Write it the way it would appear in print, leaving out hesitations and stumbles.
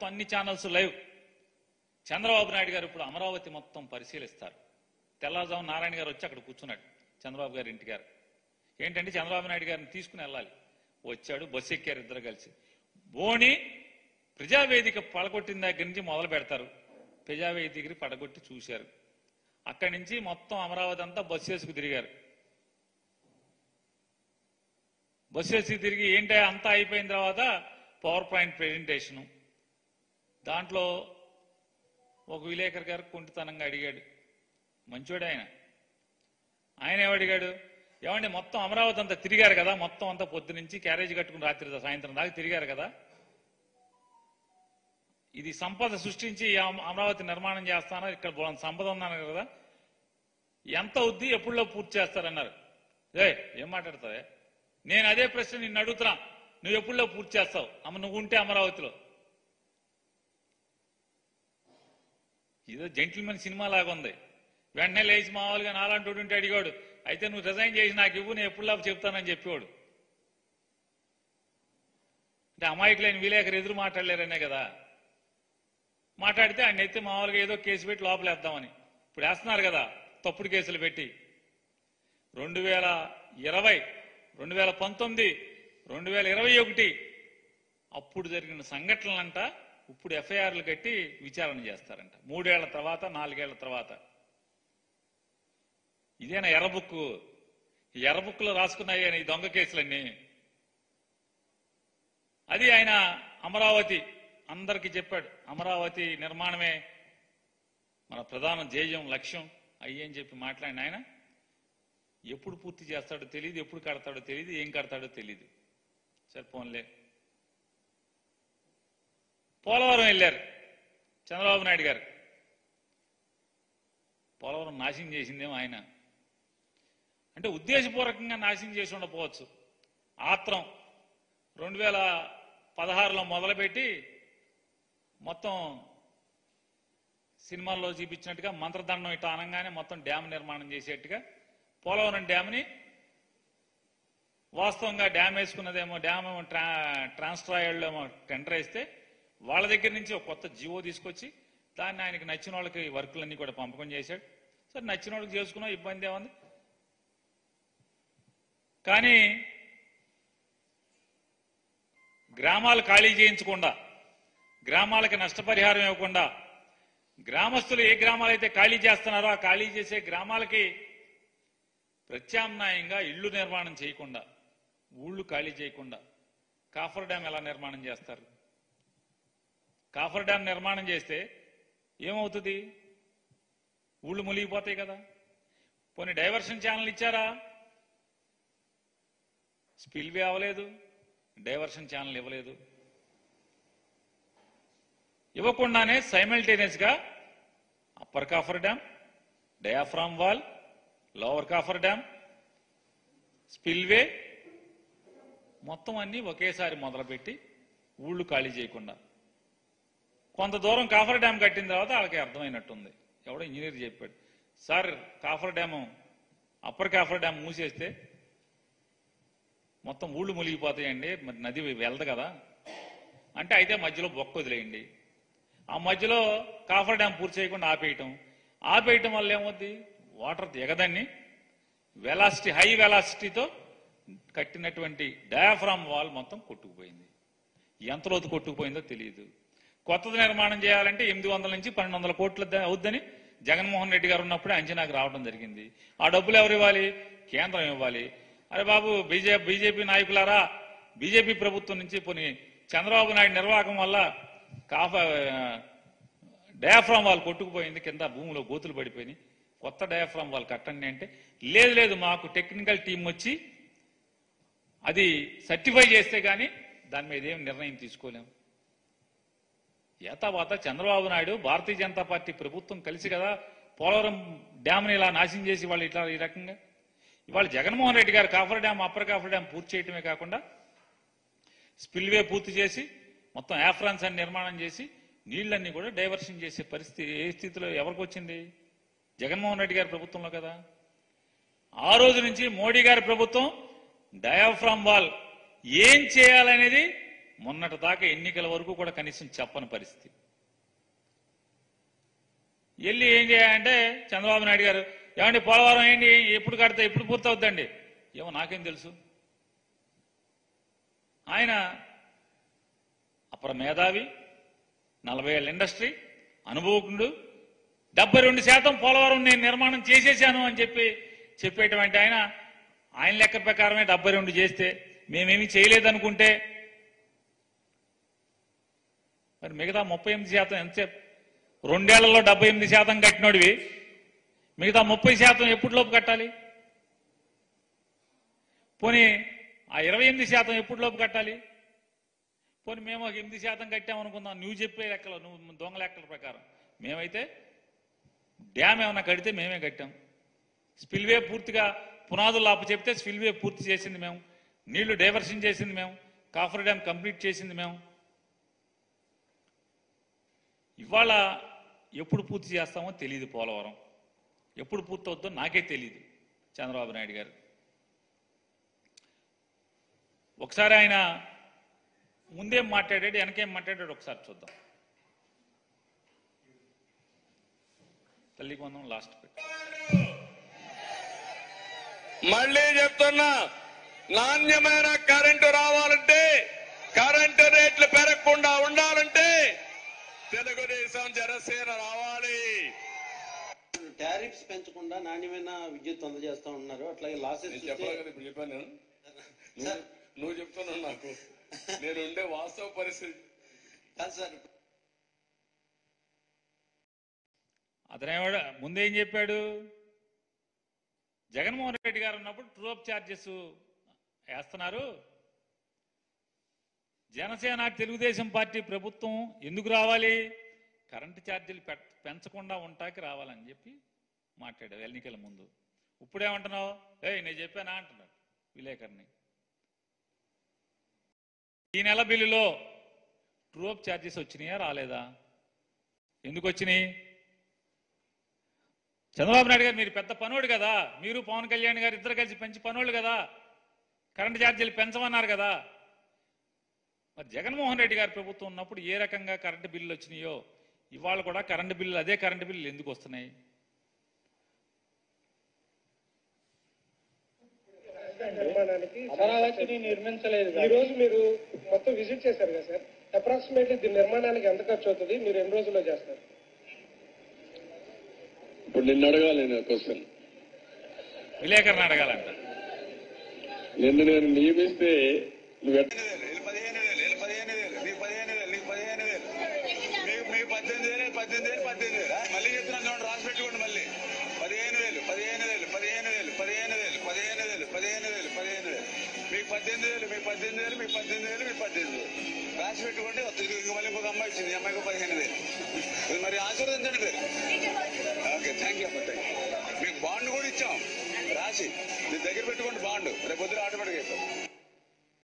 మొత్తం అన్ని channels live. Chandrababu Naidu గారు ఇప్పుడు అమరావతి మొత్తం పరిశీలిస్తారు. తెల్లవారుజాము నారాయణ గారు వచ్చి అక్కడ కూర్చున్నాడు చంద్రబాబు గారి ఇంటి గారు. ఏంటంటే చంద్రబాబు నాయుడు గారిని తీసుకుని వెళ్ళాలి. వచ్చాడు, బస్సు ఎక్కారు ఇద్దరు కలిసి. బోని ప్రజావేదిక పడగొట్టిన దగ్గర నుంచి మొదలు పెడతారు. ప్రజావేదికని పడగొట్టి చూశారు. అక్కడి నుంచి మొత్తం అమరావతి అంతా బస్సు వేసుకు తిరిగారు. బస్సు వేసుకు తిరిగి ఏంటో అంతా అయిపోయిన తర్వాత పవర్ పాయింట్ ప్రెజెంటేషను. దాంట్లో ఒక విలేకరు గారు కుంటితనంగా అడిగాడు. మంచోడు ఆయన ఏమడిగాడు, ఏమండి మొత్తం అమరావతి అంతా తిరిగారు కదా, మొత్తం అంతా పొద్దు నుంచి క్యారేజ్ కట్టుకుని రాత్రి సాయంత్రం దాకా తిరిగారు కదా, ఇది సంపద సృష్టించి అమరావతి నిర్మాణం చేస్తాను, ఇక్కడ సంపద ఉందన్నారు కదా, ఎంత అవుద్ది, ఎప్పుడులో పూర్తి చేస్తారన్నారు. ఏం మాట్లాడతావే, నేను అదే ప్రశ్న నిన్ను అడుగుతున్నా, నువ్వు ఎప్పుడులో పూర్తి చేస్తావు నువ్వు ఉంటే అమరావతిలో? ఇదో జెంటిల్మెన్ సినిమా లాగా ఉంది. వెంటనే లేచి మామూలుగా నాలాంటి ఉంటే అడిగాడు, అయితే నువ్వు రిజైన్ చేసి నాకు ఇవ్వు, నేను ఎప్పుడులా చెప్తానని చెప్పేవాడు. అంటే అమాయకులైన విలేకరు ఎదురు మాట్లాడలేరనే కదా. మాట్లాడితే ఆయన అయితే మామూలుగా ఏదో కేసు పెట్టి లోపలేద్దామని. ఇప్పుడు వేస్తున్నారు కదా తప్పుడు కేసులు పెట్టి. 2020, 2019, 2021 అప్పుడు జరిగిన సంఘటనలంట ఇప్పుడు ఎఫ్ఐఆర్లు కట్టి విచారణ చేస్తారంట 3 ఏళ్ల తర్వాత, 4 ఏళ్ల తర్వాత. ఇదేనా ఎర్రబుక్? ఈ ఎర్రబుక్లో రాసుకున్నాయి ఈ దొంగ కేసులన్నీ. అది ఆయన అమరావతి అందరికీ చెప్పాడు. అమరావతి నిర్మాణమే మన ప్రధాన ధ్యేయం, లక్ష్యం అయ్యని చెప్పి మాట్లాడిన ఆయన ఎప్పుడు పూర్తి చేస్తాడో తెలియదు, ఎప్పుడు కడతాడో తెలియదు, ఏం కడతాడో తెలియదు. సరిపోన్లే. పోలవరం వెళ్ళారు చంద్రబాబు నాయుడు గారు. పోలవరం నాశనం చేసిందేమో ఆయన. అంటే ఉద్దేశపూర్వకంగా నాశనం చేసి ఉండకపోవచ్చు. ఆత్రం 2016లో మొదలుపెట్టి మొత్తం సినిమాల్లో చూపించినట్టుగా మంత్రదండం ఇట్లా అనగానే మొత్తం డ్యామ్ నిర్మాణం చేసేట్టుగా పోలవరం డ్యామ్ని వాస్తవంగా డ్యామ్ వేసుకున్నదేమో, డ్యామ్ ఏమో ట్రాన్స్ట్రాయల్లో ఏమో టెండర్ వేస్తే వాళ్ళ దగ్గర నుంచి ఒక కొత్త జీవో తీసుకొచ్చి దాన్ని ఆయనకి నచ్చిన వాళ్ళకి వర్కులన్నీ కూడా పంపకం చేశాడు. సరే నచ్చిన వాళ్ళకి చేసుకున్నా ఇబ్బంది ఏముంది. కానీ గ్రామాలు ఖాళీ చేయించకుండా, గ్రామాలకి నష్టపరిహారం ఇవ్వకుండా, గ్రామస్తులు ఏ గ్రామాలైతే ఖాళీ చేస్తున్నారో ఆ ఖాళీ చేసే గ్రామాలకి ప్రత్యామ్నాయంగా ఇళ్లు నిర్మాణం చేయకుండా, ఊళ్ళు ఖాళీ చేయకుండా కాఫర్ డ్యామ్ ఎలా నిర్మాణం చేస్తారు? కాఫర్ డ్యామ్ నిర్మాణం చేస్తే ఏమవుతుంది? ఊళ్ళు మునిగిపోతాయి కదా. పోనీ డైవర్షన్ ఛానల్ ఇచ్చారా? స్పిల్వే అవ్వలేదు, డైవర్షన్ ఛానల్ ఇవ్వలేదు. ఇవ్వకుండానే సైమల్టేనియస్ గా upper coffer dam, diaphragm wall, lower coffer dam, spillway మొత్తం అన్ని ఒకేసారి మొదలుపెట్టి ఊళ్ళు ఖాళీ చేయకుండా. కొంత దూరం కాఫర్ డ్యామ్ కట్టిన తర్వాత వాళ్ళకి అర్థమైనట్టుంది. ఎవడో ఇంజనీర్ చెప్పాడు, sir coffer dam, upper coffer dam మూసేస్తే మొత్తం ఊళ్ళు మునిగిపోతాయండి, మరి నది వెళ్దు కదా అంటే, అయితే మధ్యలో బొక్క వదిలేయండి. ఆ మధ్యలో కాఫర్ డ్యామ్ పూర్తి చేయకుండా ఆపేయటం వల్ల ఏమవుద్ది? వాటర్ దిగదాన్ని వెలాసిటీ, హై వెలాసిటీతో కట్టినటువంటి డయాఫ్రామ్ వాల్ మొత్తం కొట్టుకుపోయింది. ఎంత లోతు కొట్టుకుపోయిందో తెలియదు. కొత్తది నిర్మాణం చేయాలంటే 800 నుంచి 1200 కోట్లు అవుద్దని జగన్మోహన్ రెడ్డి గారు ఉన్నప్పుడే అంచనాకు రావడం జరిగింది. ఆ డబ్బులు ఎవరు ఇవ్వాలి? కేంద్రం ఇవ్వాలి. అరే బాబు, బీజేపీ నాయకులారా, బీజేపీ ప్రభుత్వం నుంచి పోనీ చంద్రబాబు నాయుడు నిర్వాహకం వల్ల డయాఫ్రామ్ వాల్ కొట్టుకుపోయింది, కింద భూమిలో గోతులు పడిపోయినాయి, కొత్త డయాఫ్రామ్ వాల్ కట్టండి అంటే, లేదు మాకు టెక్నికల్ టీం వచ్చి అది సర్టిఫై చేస్తే గానీ దాని మీద ఏం నిర్ణయం తీసుకోలేము. ఏతావాత చంద్రబాబు నాయుడు, భారతీయ జనతా పార్టీ ప్రభుత్వం కలిసి కదా పోలవరం డ్యామ్ని ఇలా నాశనం చేసి వాళ్ళు ఇట్లా ఈ రకంగా. ఇవాళ జగన్మోహన్ రెడ్డి గారు coffer dam, upper coffer dam పూర్తి చేయటమే కాకుండా స్పిల్వే పూర్తి చేసి మొత్తం యాఫ్రాన్స్ అని నిర్మాణం చేసి నీళ్లన్నీ కూడా డైవర్షన్ చేసే పరిస్థితి ఏ స్థితిలో ఎవరికి వచ్చింది? జగన్మోహన్ రెడ్డి గారి ప్రభుత్వంలో కదా. ఆ రోజు నుంచి మోడీ గారి ప్రభుత్వం డయాఫ్రామ్ వాల్ ఏం చేయాలనేది మొన్నటి దాకా ఎన్నికల వరకు కూడా కనీసం చెప్పని పరిస్థితి. వెళ్ళి ఏం చేయాలంటే చంద్రబాబు నాయుడు గారు ఏమండి పోలవరం ఏంటి ఎప్పుడు కడితే ఎప్పుడు పూర్తవుద్దండి, ఏమో నాకేం తెలుసు. ఆయన అపర మేధావి, 40 ఏళ్ళ ఇండస్ట్రీ అనుభవకుడు, 72% పోలవరం నేను నిర్మాణం చేసేసాను అని చెప్పేటువంటి ఆయన లెక్క ప్రకారమే 72 చేస్తే మేమేమీ చేయలేదనుకుంటే మరి మిగతా 38% ఎంతసేపు? 2 ఏళ్లలో 78% కట్టినోడివి మిగతా 30% ఎప్పటిలోపు కట్టాలి? పోనీ ఆ 28% ఎప్పటిలోపు కట్టాలి? పోనీ మేము 8% కట్టామనుకుందాం, నువ్వు చెప్పే లెక్కలు, నువ్వు దొంగ లెక్కల ప్రకారం. మేమైతే డ్యామ్ ఏమన్నా కడితే మేమే కట్టాం. స్పిల్వే పూర్తిగా పునాదులు అప్పు చెప్తే స్పిల్వే పూర్తి చేసింది మేము, నీళ్లు డైవర్షన్ చేసింది మేము, కాఫర్ డ్యామ్ కంప్లీట్ చేసింది మేము. ఇవాళ ఎప్పుడు పూర్తి చేస్తామో తెలియదు. పోలవరం ఎప్పుడు పూర్తవుద్దో నాకే తెలియదు. చంద్రబాబు నాయుడు గారు ఒకసారి ఆయన ముందేం మాట్లాడాడు, వెనకేం మాట్లాడాడు ఒకసారి చూద్దాం. తల్లికి వందనం లాస్ట్ పెట్టి మళ్ళీ చెప్తున్నా, నాణ్యమైన కరెంటు రావాలంటే, కరెంటు రేట్లు పెరగకుండా ఉండాలంటే తెలుగుదేశం జనసేన రావాలి. టారిఫ్స్ పెంచకుండా నాణ్యమైన విద్యుత్ అందజేస్తా ఉన్నారు. అట్లాగే లాసెస్ చెప్పాలి కదా, ఇప్పుడు చెప్పాను నేను. నువ్వు చెప్తున్నావు నాకు, నేను ఉండే వాస్తవ పరిస్థితి కాదు సార్. అతనేవాడు ముందేం చెప్పాడు, జగన్మోహన్ రెడ్డి గారు ఉన్నప్పుడు ట్రూ అప్ ఛార్జెస్ వేస్తున్నారు, జనసేన తెలుగుదేశం పార్టీ ప్రభుత్వం ఎందుకు రావాలి, కరెంటు ఛార్జీలు పెంచకుండా ఉంటాకి రావాలని చెప్పి మాట్లాడావు ఎన్నికల ముందు. ఇప్పుడేమంటున్నావు, నేను చెప్పానా అంటున్నాడు విలేకరుని. ఈ నెల బిల్లులో ట్రూ అప్ ఛార్జెస్ వచ్చినాయా రాలేదా? ఎందుకు వచ్చినాయి? చంద్రబాబు నాయుడు గారు మీరు పెద్ద పనోడు కదా, మీరు పవన్ కళ్యాణ్ గారు ఇద్దరు కలిసి పెంచి పనోళ్ళు కదా, కరెంటు ఛార్జీలు పెంచమన్నారు కదా. మరి జగన్మోహన్ రెడ్డి గారి ప్రభుత్వం ఉన్నప్పుడు ఏ రకంగా కరెంటు బిల్లులు వచ్చినాయో ఇవాళ కూడా కరెంటు బిల్లులు అదే కరెంటు బిల్లులు ఎందుకు వస్తున్నాయి? అమరావతిని నిర్మించలేదు. ఈ రోజు మీరు మొత్తం విజిట్ చేశారు కదా సార్, అప్రాక్సిమేట్లీ దీని నిర్మాణానికి ఎంత ఖర్చు అవుతుంది, మీరు ఎన్ని రోజుల్లో చేస్తారు? ఇప్పుడు నిన్ను అడగాలి, నేను క్వశ్చన్ విలేకరుని అడగాలంట. నిన్ను నేను నియమిస్తే నువ్వు 18,000 మళ్ళీ చెప్తున్నాను చూడండి, రాసి పెట్టుకోండి. మళ్ళీ 15,000 మీకు 18,000 రాసి పెట్టుకోండి. మళ్ళీ ఇంకొక అమ్మాయి వచ్చింది, ఈ అమ్మాయికి 15,000. మరి ఆశీర్వదించండి మీరు. ఓకే, థ్యాంక్ యూ అమ్మ. మీకు బాండ్ కూడా ఇచ్చాం రాసి, మీ దగ్గర పెట్టుకోండి బాండ్, రేపు పొద్దున ఆటోమేటిక్ అయిపోతుంది.